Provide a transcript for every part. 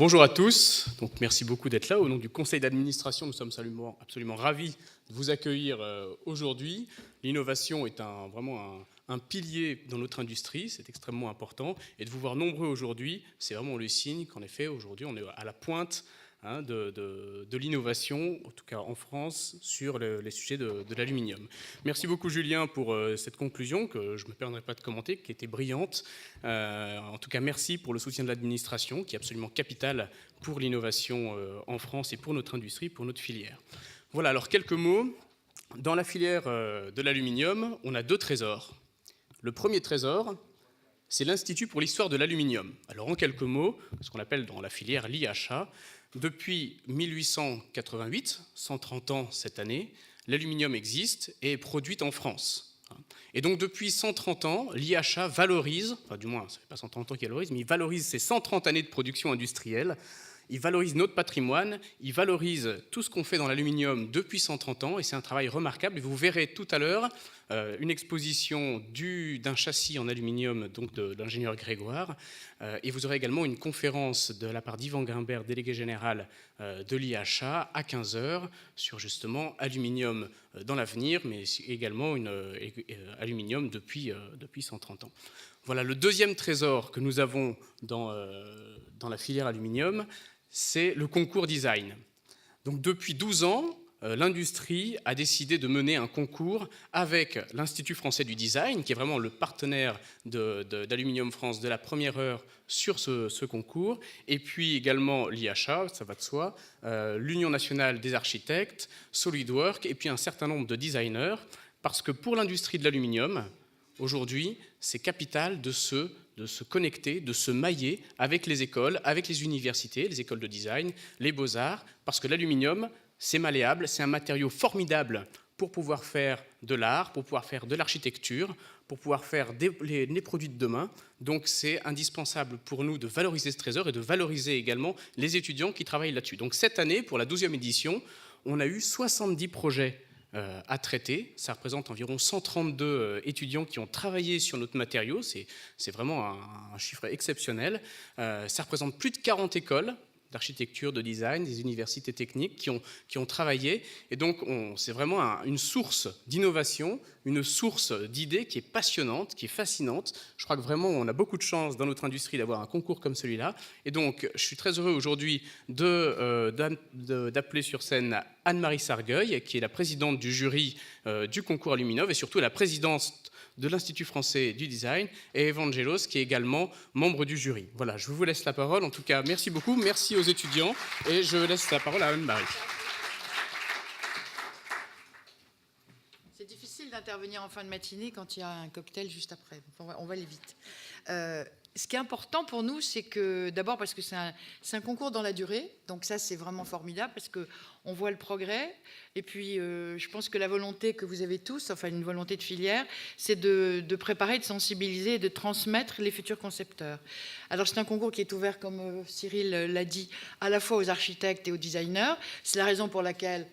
Bonjour à tous, donc merci beaucoup d'être là. Au nom du conseil d'administration, nous sommes absolument ravis de vous accueillir aujourd'hui. L'innovation est vraiment un pilier dans notre industrie, c'est extrêmement important. Et de vous voir nombreux aujourd'hui, c'est vraiment le signe qu'en effet, aujourd'hui, on est à la pointe de l'innovation, en tout cas en France, sur les sujets de l'aluminium. Merci beaucoup Julien pour cette conclusion que je ne me permettrai pas de commenter, qui était brillante. En tout cas, merci pour le soutien de l'administration, qui est absolument capital pour l'innovation en France et pour notre industrie, pour notre filière. Voilà, alors quelques mots. Dans la filière de l'aluminium, on a deux trésors. Le premier trésor, c'est l'Institut pour l'histoire de l'aluminium. Alors en quelques mots, ce qu'on appelle dans la filière l'IHA, depuis 1888, 130 ans cette année, l'aluminium existe et est produit en France. Et donc depuis 130 ans, l'IHA valorise, enfin du moins, ça ne fait pas 130 ans qu'il valorise, mais il valorise ses 130 années de production industrielle. Il valorise notre patrimoine, il valorise tout ce qu'on fait dans l'aluminium depuis 130 ans, et c'est un travail remarquable. Et vous verrez tout à l'heure une exposition d'un châssis en aluminium, donc de l'ingénieur Grégoire, et vous aurez également une conférence de la part d'Yvan Grimbert, délégué général de l'IHA, à 15h, sur justement aluminium dans l'avenir, mais également aluminium depuis 130 ans. Voilà, le deuxième trésor que nous avons dans la filière aluminium, c'est le concours design. Donc depuis 12 ans, l'industrie a décidé de mener un concours avec l'Institut français du design, qui est vraiment le partenaire d'Aluminium France de la première heure sur ce concours, et puis également l'IHA, ça va de soi, l'Union nationale des architectes, SolidWorks, et puis un certain nombre de designers, parce que pour l'industrie de l'aluminium, aujourd'hui, c'est capital de se connecter, de se mailler avec les écoles, avec les universités, les écoles de design, les beaux-arts, parce que l'aluminium, c'est malléable, c'est un matériau formidable pour pouvoir faire de l'art, pour pouvoir faire de l'architecture, pour pouvoir faire les produits de demain. Donc c'est indispensable pour nous de valoriser ce trésor et de valoriser également les étudiants qui travaillent là-dessus. Donc cette année, pour la 12e édition, on a eu 70 projets à traiter. Ça représente environ 132 étudiants qui ont travaillé sur notre matériau. C'est vraiment un chiffre exceptionnel. Ça représente plus de 40 écoles d'architecture, de design, des universités techniques qui ont travaillé. Et donc, c'est vraiment une source d'innovation, une source d'idées qui est passionnante, qui est fascinante. Je crois que vraiment, on a beaucoup de chance dans notre industrie d'avoir un concours comme celui-là. Et donc, je suis très heureux aujourd'hui d'appeler sur scène Anne-Marie Sargueil, qui est la présidente du jury du concours Aluminov et surtout la présidente de l'Institut français du design, et Evangelos, qui est également membre du jury. Voilà, je vous laisse la parole. En tout cas, merci beaucoup, merci aux étudiants, et je laisse la parole à Anne-Marie. C'est difficile d'intervenir en fin de matinée quand il y a un cocktail juste après. On va aller vite. Ce qui est important pour nous, c'est que, d'abord parce que c'est un concours dans la durée, donc ça c'est vraiment formidable, parce qu'on voit le progrès, et puis je pense que la volonté que vous avez tous, enfin une volonté de filière, c'est de préparer, de sensibiliser et de transmettre les futurs concepteurs. Alors c'est un concours qui est ouvert, comme Cyril l'a dit, à la fois aux architectes et aux designers. C'est la raison pour laquelle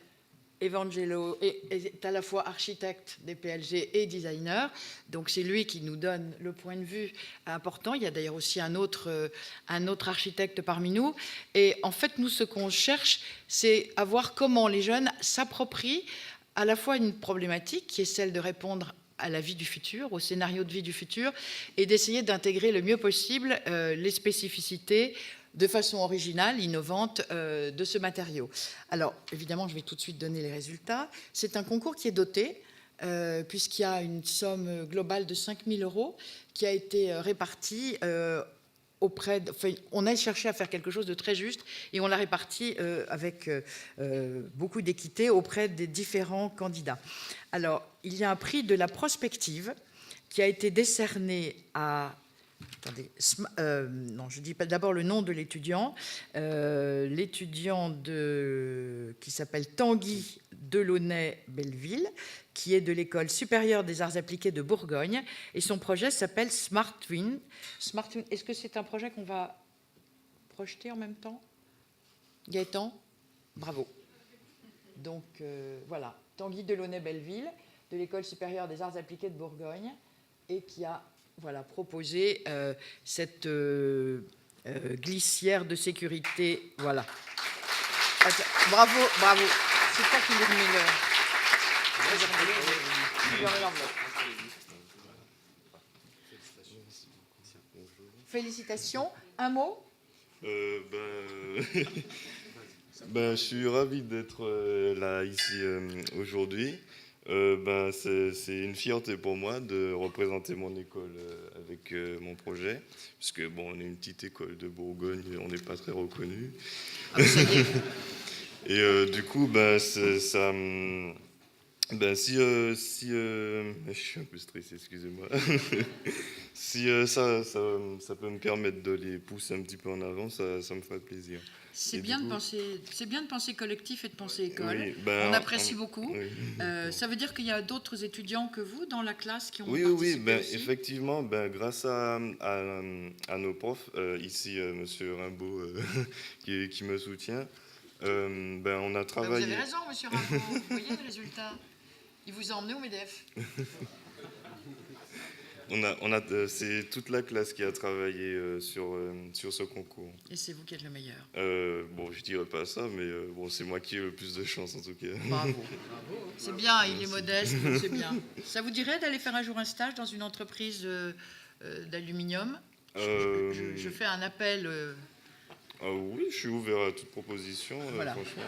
Evangelo est à la fois architecte des PLG et designer, donc c'est lui qui nous donne le point de vue important. Il y a d'ailleurs aussi un autre architecte parmi nous. Et en fait, nous, ce qu'on cherche, c'est à voir comment les jeunes s'approprient à la fois une problématique qui est celle de répondre à la vie du futur, au scénario de vie du futur, et d'essayer d'intégrer le mieux possible les spécificités de façon originale, innovante, de ce matériau. Alors, évidemment, je vais tout de suite donner les résultats. C'est un concours qui est doté, puisqu'il y a une somme globale de 5 000 € qui a été répartie on a cherché à faire quelque chose de très juste, et on l'a réparti avec beaucoup d'équité auprès des différents candidats. Alors, il y a un prix de la prospective qui a été décerné à... Attendez, non, je dis pas d'abord le nom de l'étudiant. L'étudiant qui s'appelle Tanguy Delaunay-Belleville, qui est de l'École supérieure des arts appliqués de Bourgogne, et son projet s'appelle Smart Twin. Smart Twin, est-ce que c'est un projet qu'on va projeter en même temps? Gaëtan, bravo. Donc voilà, Tanguy Delaunay-Belleville, de l'École supérieure des arts appliqués de Bourgogne, et qui a proposé cette glissière de sécurité. Voilà. Attends, bravo, bravo. C'est toi qui lui remets l'enveloppe. Félicitations. Un mot? Je suis ravi d'être là ici aujourd'hui. C'est une fierté pour moi de représenter mon école avec mon projet, parce que bon, on est une petite école de Bourgogne, on n'est pas très reconnu. Ah, ça y est. Et du coup, ça. Je suis un peu stressé, excusez-moi. Si ça peut me permettre de les pousser un petit peu en avant, ça me ferait plaisir. C'est bien de penser collectif et de penser école. Oui, on apprécie beaucoup. Oui. Ça veut dire qu'il y a d'autres étudiants que vous dans la classe qui ont Oui, participé aussi. effectivement, grâce à nos profs, ici, Monsieur Rimbaud, qui me soutient, on a travaillé... Vous avez raison, Monsieur Rimbaud. Vous voyez le résultat. Il vous a emmené au MEDEF. C'est toute la classe qui a travaillé sur ce concours. Et c'est vous qui êtes le meilleur. Je dirais pas ça, mais c'est moi qui ai le plus de chance en tout cas. Bravo. C'est bien, il est modeste, c'est bien. Ça vous dirait d'aller faire un jour un stage dans une entreprise d'aluminium? Je fais un appel. Oui, je suis ouvert à toute proposition, voilà. Franchement.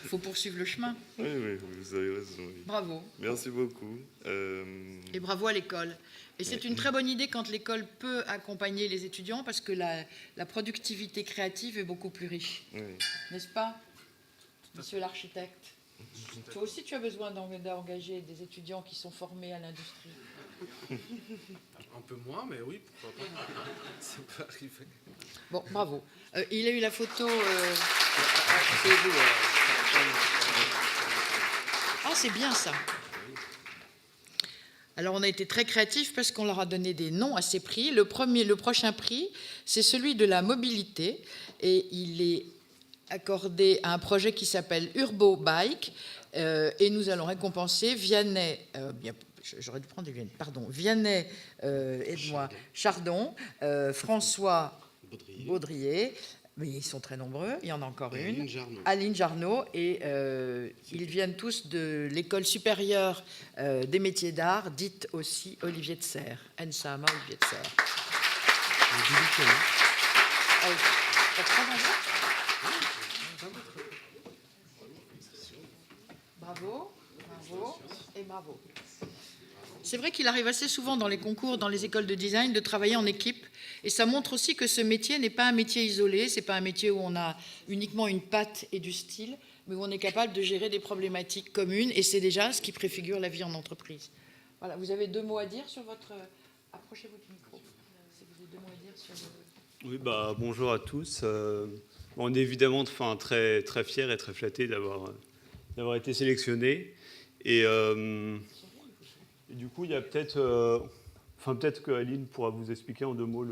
Il faut poursuivre le chemin. Oui, vous avez raison. Oui. Bravo. Merci beaucoup. Et bravo à l'école. Et c'est une très bonne idée quand l'école peut accompagner les étudiants parce que la productivité créative est beaucoup plus riche. Oui. N'est-ce pas, monsieur l'architecte? Toi aussi, tu as besoin d'engager des étudiants qui sont formés à l'industrie. Un peu moins, mais oui, pourquoi pas. Ça peut arriver. Bon, bravo. Il a eu la photo... Ah, c'est bien ça. Alors, on a été très créatifs parce qu'on leur a donné des noms à ces prix. Le prochain prix, c'est celui de la mobilité. Et il est accordé à un projet qui s'appelle Urbo Bike. Et nous allons récompenser Vianney... J'aurais dû prendre des Vianney. Pardon. Vianney, aide-moi, Chardon, François Baudrier. Mais ils sont très nombreux. Il y en a encore une. Aline Jarnot. Et ils viennent tous de l'école supérieure des métiers d'art, dite aussi Olivier de Serres. Ensama Olivier de Serres. Bravo, bravo et bravo. C'est vrai qu'il arrive assez souvent dans les concours, dans les écoles de design, de travailler en équipe. Et ça montre aussi que ce métier n'est pas un métier isolé. Ce n'est pas un métier où on a uniquement une patte et du style, mais où on est capable de gérer des problématiques communes. Et c'est déjà ce qui préfigure la vie en entreprise. Voilà, vous avez 2 mots à dire sur votre... Approchez-vous du micro. Si vous avez 2 mots à dire sur... Oui, bonjour à tous. On est évidemment très, très fiers et très flattés d'avoir été sélectionnés. Et du coup, il y a peut-être que Aline pourra vous expliquer en 2 mots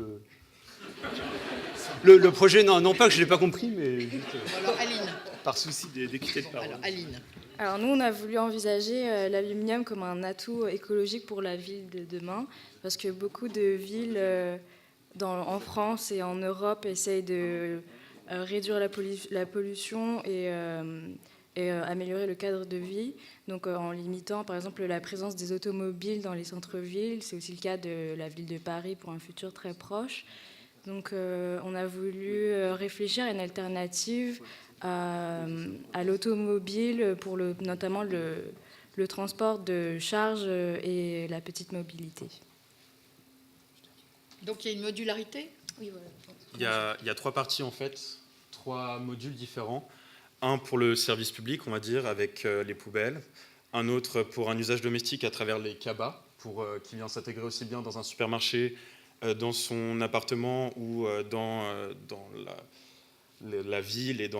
le projet. Non pas que je ne l'ai pas compris, mais juste Alors, Aline. Par souci d'équité de parole. Alors, Aline. Alors nous, on a voulu envisager l'aluminium comme un atout écologique pour la ville de demain, parce que beaucoup de villes en France et en Europe essayent de réduire la pollution et améliorer le cadre de vie, donc en limitant par exemple la présence des automobiles dans les centres-villes. C'est aussi le cas de la ville de Paris pour un futur très proche. Donc on a voulu réfléchir à une alternative à l'automobile pour notamment le transport de charges et la petite mobilité. Donc il y a une modularité? Oui, voilà. Il y a 3 parties en fait, 3 modules différents. Un pour le service public, on va dire, avec les poubelles. Un autre pour un usage domestique à travers les cabas, qui vient s'intégrer aussi bien dans un supermarché, dans son appartement ou dans la ville et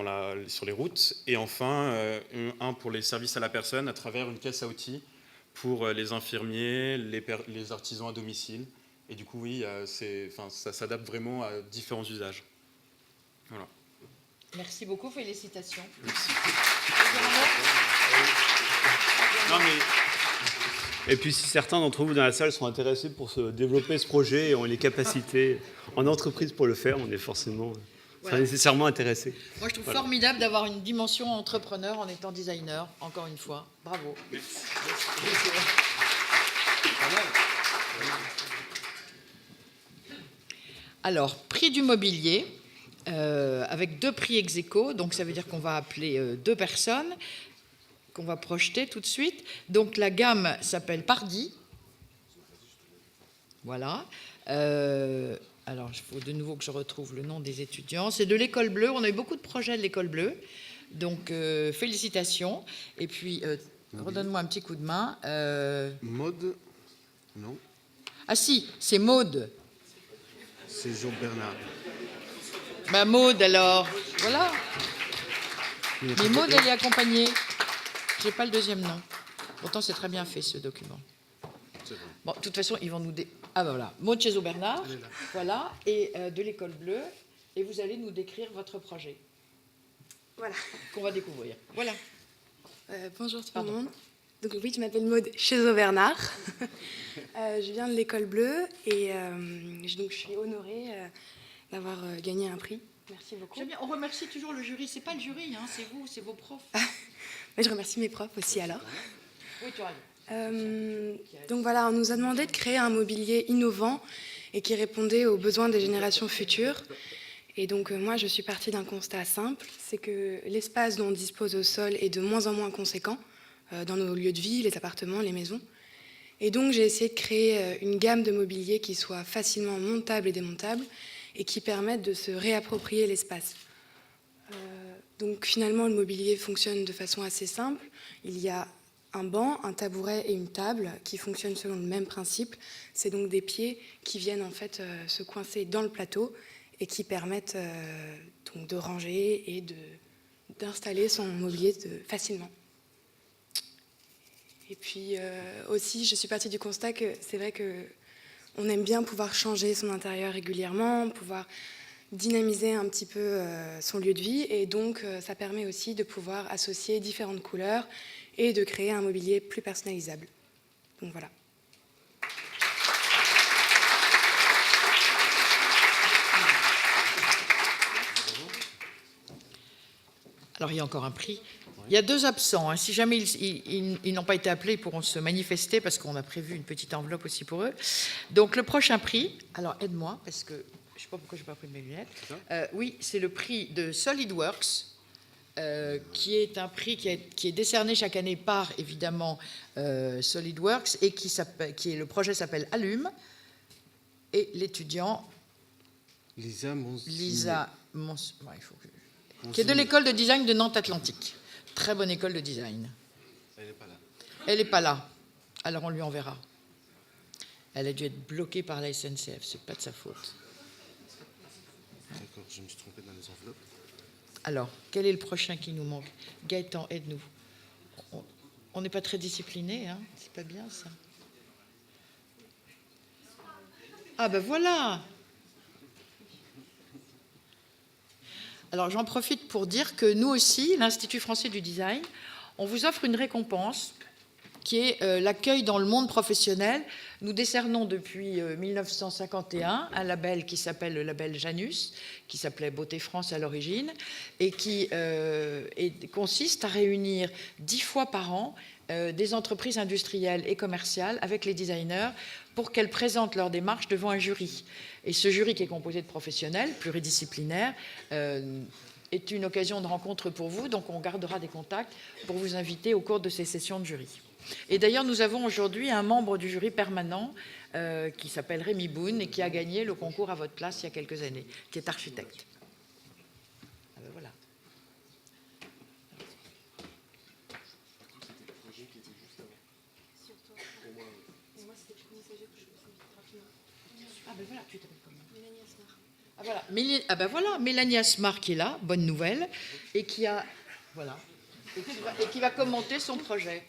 sur les routes. Et enfin, un pour les services à la personne à travers une caisse à outils pour les infirmiers, les artisans à domicile. Et du coup, oui, ça s'adapte vraiment à différents usages. Voilà. Merci beaucoup, félicitations. Merci. Non, mais Et puis si certains d'entre vous dans la salle sont intéressés pour se développer ce projet et ont les capacités en entreprise pour le faire, on est forcément Voilà. nécessairement intéressés. Moi, je trouve Voilà. formidable d'avoir une dimension entrepreneur en étant designer, encore une fois. Bravo. Alors, prix du mobilier, avec 2 prix ex aequo, donc ça veut dire qu'on va appeler 2 personnes, qu'on va projeter tout de suite. Donc la gamme s'appelle Pardi. Voilà. Alors, il faut de nouveau que je retrouve le nom des étudiants. C'est de l'École Bleue. On a eu beaucoup de projets de l'École Bleue. Donc, félicitations. Et puis, redonne-moi un petit coup de main. Maude, non, Ah si, c'est Maude. c'est Jean Bernard. Bah, Maude, alors. Voilà. Mais Maude, elle est accompagnée. Je n'ai pas le deuxième nom. Pourtant, c'est très bien fait, ce document. C'est bon. Bon, de toute façon, ils vont nous... Ah, ben voilà. Maud Chézot-Bernard, Elle est là. voilà, et de l'École Bleue. Et vous allez nous décrire votre projet. Voilà. Qu'on va découvrir. Voilà. Bonjour tout le Pardon. monde. Donc oui, je m'appelle Maud Chézot-Bernard. Je viens de l'École Bleue et donc je suis honorée d'avoir gagné un prix. Merci beaucoup. J'aime bien. On remercie toujours le jury. C'est pas le jury, hein, c'est vous, c'est vos profs. Mais je remercie mes profs aussi alors. Oui, tu as raison. Donc voilà, on nous a demandé de créer un mobilier innovant et qui répondait aux besoins des générations futures. Et donc moi, je suis partie d'un constat simple, c'est que l'espace dont on dispose au sol est de moins en moins conséquent dans nos lieux de vie, les appartements, les maisons. Et donc j'ai essayé de créer une gamme de mobilier qui soit facilement montable et démontable et qui permette de se réapproprier l'espace. Donc finalement, le mobilier fonctionne de façon assez simple. Il y a un banc, un tabouret et une table qui fonctionnent selon le même principe. C'est donc des pieds qui viennent en fait se coincer dans le plateau et qui permettent donc de ranger et d'installer son mobilier facilement. Et puis aussi, je suis partie du constat que c'est vrai qu'on aime bien pouvoir changer son intérieur régulièrement, pouvoir dynamiser un petit peu son lieu de vie, et donc ça permet aussi de pouvoir associer différentes couleurs et de créer un mobilier plus personnalisable. Donc voilà. Alors, il y a encore un prix. Il y a 2 absents. Hein. Si jamais ils n'ont pas été appelés, ils pourront se manifester parce qu'on a prévu une petite enveloppe aussi pour eux. Donc, le prochain prix, alors aide-moi parce que je ne sais pas pourquoi je n'ai pas pris mes lunettes. Oui, c'est le prix de SolidWorks, qui est un prix qui est décerné chaque année par, évidemment, SolidWorks et le projet s'appelle Allume. Et l'étudiant Lisa Monsigny. Lisa qui est de l'école de design de Nantes Atlantique. Très bonne école de design. Elle n'est pas là. Elle n'est pas là. Alors on lui enverra. Elle a dû être bloquée par la SNCF. C'est pas de sa faute. D'accord, je me suis trompé dans les enveloppes. Alors, quel est le prochain qui nous manque? Gaëtan, aide-nous. On n'est pas très disciplinés, hein? C'est pas bien ça. Ah ben voilà. Alors j'en profite pour dire que nous aussi, l'Institut français du design, on vous offre une récompense qui est l'accueil dans le monde professionnel. Nous décernons depuis 1951 un label qui s'appelle le label Janus, qui s'appelait Beauté France à l'origine, et qui consiste à réunir 10 fois par an des entreprises industrielles et commerciales avec les designers pour qu'elles présentent leur démarche devant un jury. Et ce jury, qui est composé de professionnels pluridisciplinaires, est une occasion de rencontre pour vous. Donc on gardera des contacts pour vous inviter au cours de ces sessions de jury. Et d'ailleurs, nous avons aujourd'hui un membre du jury permanent qui s'appelle Rémi Boone et qui a gagné le concours à votre place il y a quelques années, qui est architecte. Ah ben voilà. Ah ben voilà, tu t'appelles comment? Mélanie Asmar. Ah voilà, ah ben voilà, Mélanie Asmar qui est là, bonne nouvelle, et qui a, voilà, et qui va commenter son projet.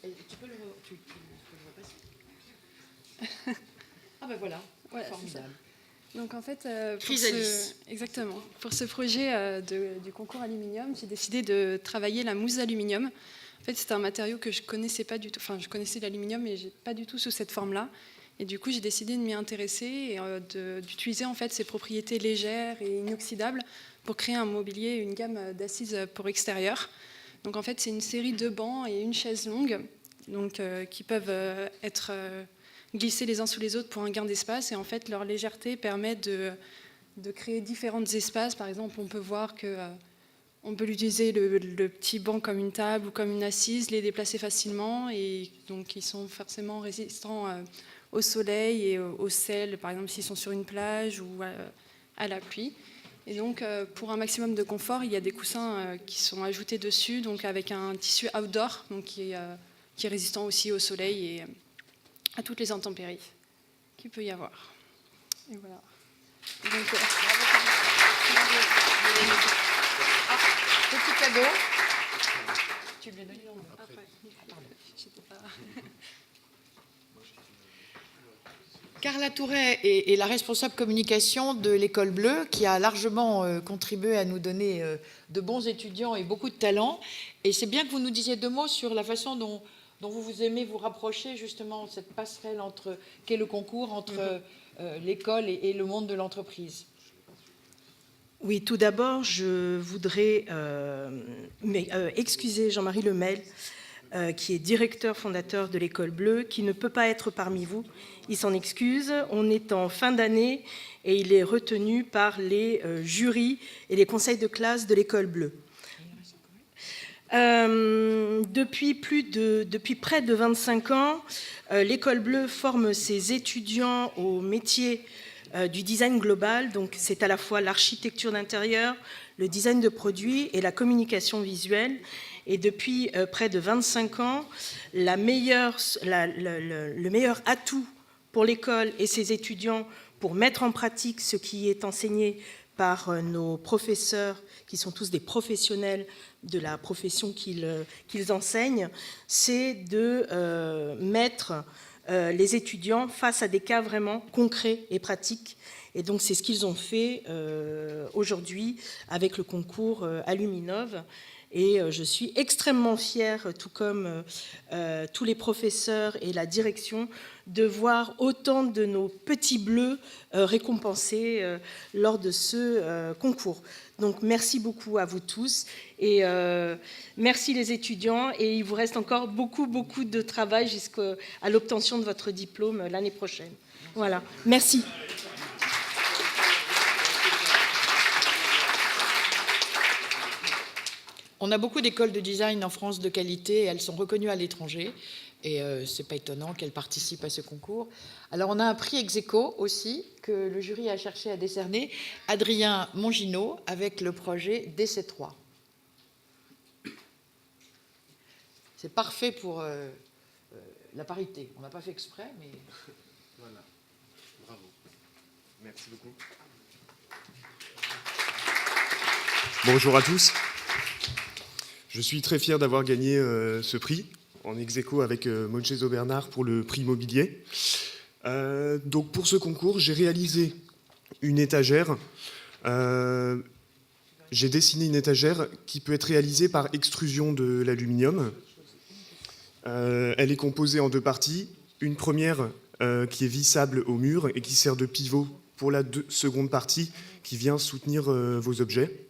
Et tu peux le repasser? Ah ben voilà, Ouais, formidable. Donc en fait, Chrysalis. pour ce projet du concours aluminium, j'ai décidé de travailler la mousse d'aluminium En fait, c'est un matériau que je connaissais pas du tout. Enfin, je connaissais l'aluminium, mais pas du tout sous cette forme-là. Et du coup, j'ai décidé de m'y intéresser et d'utiliser en fait ses propriétés légères et inoxydables pour créer un mobilier, une gamme d'assises pour extérieur. Donc en fait, c'est une série de bancs et une chaise longue, donc qui peuvent être glissés les uns sous les autres pour un gain d'espace. Et en fait, leur légèreté permet de créer différents espaces. Par exemple, on peut voir que on peut utiliser le petit banc comme une table ou comme une assise, les déplacer facilement, et donc ils sont forcément résistants au soleil et au sel, par exemple s'ils sont sur une plage ou à la pluie. Et donc pour un maximum de confort, il y a des coussins qui sont ajoutés dessus, donc avec un tissu outdoor, donc qui est résistant aussi au soleil et à toutes les intempéries qu'il peut y avoir. Et voilà. Donc, Petit cadeau. Tu me l'as donné après. Carla Touret est la responsable communication de l'École Bleue, qui a largement contribué à nous donner de bons étudiants et beaucoup de talent. Et c'est bien que vous nous disiez 2 mots sur la façon dont vous aimez vous rapprocher, justement, cette passerelle qu'est le concours entre l'école et le monde de l'entreprise. Oui, tout d'abord, je voudrais excuser Jean-Marie Lemel, qui est directeur fondateur de l'École Bleue, qui ne peut pas être parmi vous. Il s'en excuse. On est en fin d'année et il est retenu par les jurys et les conseils de classe de l'École Bleue. Depuis près de 25 ans, l'École Bleue forme ses étudiants au métier du design global. Donc c'est à la fois l'architecture d'intérieur, le design de produits et la communication visuelle. Et depuis près de 25 ans, le meilleur atout pour l'école et ses étudiants pour mettre en pratique ce qui est enseigné par nos professeurs, qui sont tous des professionnels de la profession qu'ils enseignent, c'est de mettre les étudiants face à des cas vraiment concrets et pratiques. Et donc c'est ce qu'ils ont fait aujourd'hui avec le concours Aluminov. Et je suis extrêmement fière, tout comme tous les professeurs et la direction, de voir autant de nos petits bleus récompensés lors de ce concours. Donc merci beaucoup à vous tous et merci les étudiants, et il vous reste encore beaucoup de travail jusqu'à l'obtention de votre diplôme l'année prochaine. Voilà, merci. On a beaucoup d'écoles de design en France de qualité, et elles sont reconnues à l'étranger. Et c'est pas étonnant qu'elles participent à ce concours. Alors on a un prix ex-aequo aussi, que le jury a cherché à décerner, Adrien Monginot, avec le projet DC3. C'est parfait pour la parité. On n'a pas fait exprès, mais... Voilà, bravo. Merci beaucoup. Bonjour à tous. Je suis très fier d'avoir gagné ce prix, en ex-aequo avec Monchezo Bernard pour le prix mobilier. Donc pour ce concours, j'ai réalisé une étagère. J'ai dessiné une étagère qui peut être réalisée par extrusion de l'aluminium. Elle est composée en 2 parties. Une première qui est vissable au mur et qui sert de pivot pour la seconde partie qui vient soutenir vos objets.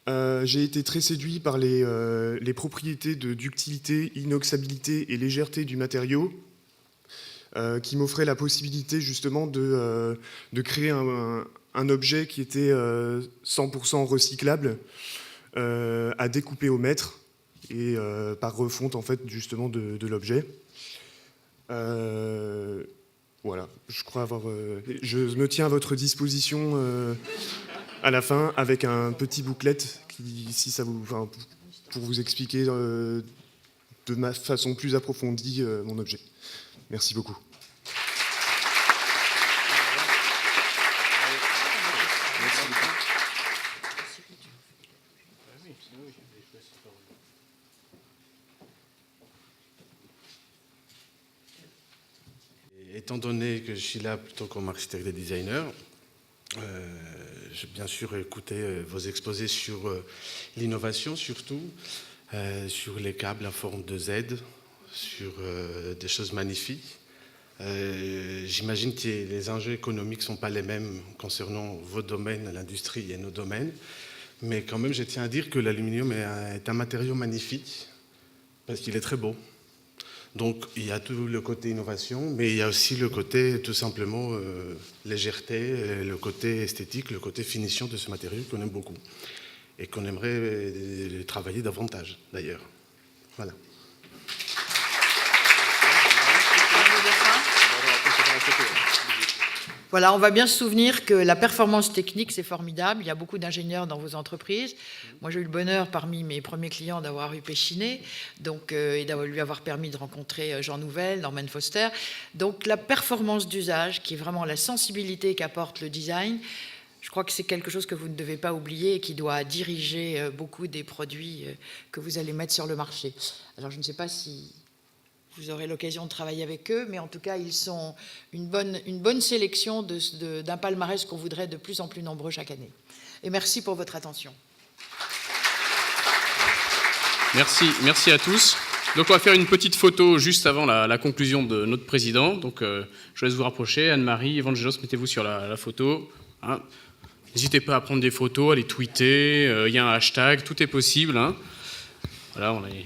J'ai été très séduit par les propriétés de ductilité, inoxabilité et légèreté du matériau, qui m'offrait la possibilité justement de créer un objet qui était 100% recyclable, à découper au mètre et par refonte en fait justement de l'objet. Voilà, je crois avoir. Je me tiens à votre disposition à la fin avec un petit booklet qui, si ça vous, enfin, pour vous expliquer de ma façon plus approfondie mon objet. Merci beaucoup. Étant donné que je suis là plutôt comme architecte et designer, j'ai bien sûr écouté vos exposés sur l'innovation surtout, sur les câbles en forme de Z, sur des choses magnifiques. J'imagine que les enjeux économiques ne sont pas les mêmes concernant vos domaines, l'industrie et nos domaines. Mais quand même, je tiens à dire que l'aluminium est un matériau magnifique parce qu'il est très beau. Donc, il y a tout le côté innovation, mais il y a aussi le côté, tout simplement, légèreté, le côté esthétique, le côté finition de ce matériau qu'on aime beaucoup et qu'on aimerait travailler davantage, d'ailleurs. Voilà. Voilà, on va bien se souvenir que la performance technique, c'est formidable. Il y a beaucoup d'ingénieurs dans vos entreprises. Moi, j'ai eu le bonheur, parmi mes premiers clients, d'avoir eu Péchinet, donc, et d'avoir lui avoir permis de rencontrer Jean Nouvel, Norman Foster. Donc, la performance d'usage, qui est vraiment la sensibilité qu'apporte le design, je crois que c'est quelque chose que vous ne devez pas oublier et qui doit diriger beaucoup des produits que vous allez mettre sur le marché. Alors, je ne sais pas si vous aurez l'occasion de travailler avec eux, mais en tout cas, ils sont une bonne sélection d'un palmarès qu'on voudrait de plus en plus nombreux chaque année. Et merci pour votre attention. Merci à tous. Donc, on va faire une petite photo juste avant la conclusion de notre président. Donc, je laisse vous rapprocher. Anne-Marie, Evangelos, mettez-vous sur la photo. Hein. N'hésitez pas à prendre des photos, à les tweeter. Il y a un hashtag, tout est possible. Hein. Voilà, on est...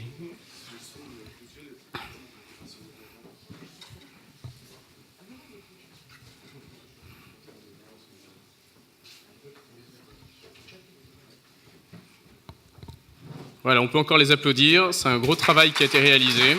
Voilà, on peut encore les applaudir. C'est un gros travail qui a été réalisé.